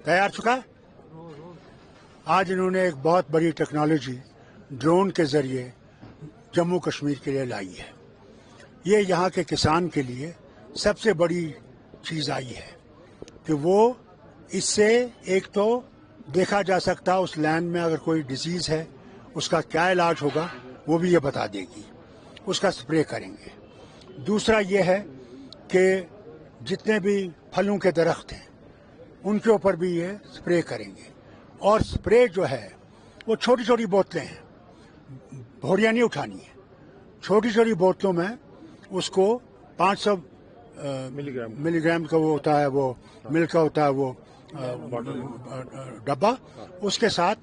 तैयार चुका है। आज इन्होंने एक बहुत बड़ी टेक्नोलॉजी ड्रोन के जरिए जम्मू कश्मीर के लिए लाई है। ये यहाँ के किसान के लिए सबसे बड़ी चीज आई है कि वो इससे एक तो देखा जा सकता है उस लैंड में अगर कोई डिजीज है उसका क्या इलाज होगा, वो भी ये बता देगी, उसका स्प्रे करेंगे। दूसरा ये है कि जितने भी फलों के दरख्त हैं उनके ऊपर भी ये स्प्रे करेंगे। और स्प्रे जो है वो छोटी छोटी बोतलें हैं, भोरियां नहीं उठानी है, छोटी छोटी बोतलों में उसको 500 मिलीग्राम का वो होता है, वो मिल्क का होता है वो डब्बा, उसके साथ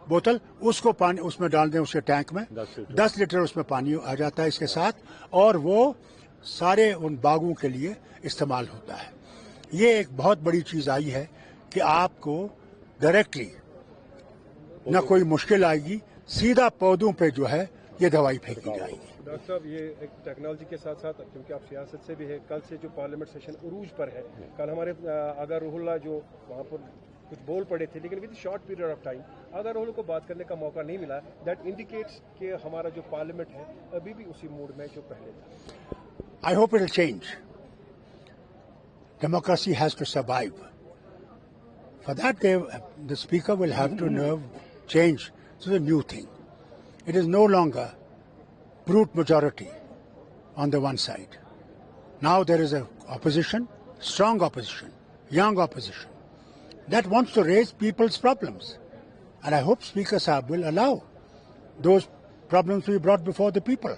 बोतल, उसको पानी उसमें डाल दें, उसके टैंक में 10 लीटर उसमें पानी आ जाता है इसके साथ, और वो सारे उन बागों के लिए इस्तेमाल होता है। ये एक बहुत बड़ी चीज आई है कि आपको डायरेक्टली न कोई मुश्किल आएगी, सीधा पौधों पे जो है ये दवाई फेंकी जाएगी। डॉक्टर साहब, ये एक टेक्नोलॉजी के साथ साथ, क्योंकि आप सियासत से भी है, कल से जो पार्लियामेंट सेशन उरूज पर है, कल हमारे आगा रूहुल्लाह जो वहाँ पर कुछ बोल पड़े थे, लेकिन with short period of time Agha Ruhullah को बात करने का मौका नहीं मिला। दैट इंडिकेट्स कि हमारा जो पार्लियामेंट है अभी भी उसी मूड में जो पहले था। I hope it will change. Democracy has to survive. For that the speaker will have to change to the new thing. It is no longer brute majority on the one side. Now there is a opposition, strong opposition, young opposition, that wants to raise people's problems. And I hope Speaker Saab will allow those problems to be brought before the people.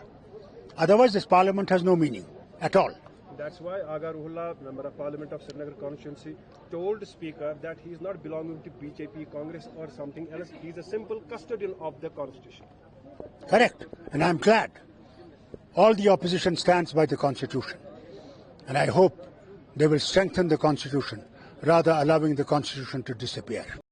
Otherwise this parliament has no meaning at all. That's why Aga Ruhullah, member of Parliament of Srinagar constituency, told Speaker that he is not belonging to BJP, Congress or something else. He is a simple custodian of the Constitution. Correct. And I'm glad all the opposition stands by the Constitution. And I hope they will strengthen the Constitution rather allowing the Constitution to disappear.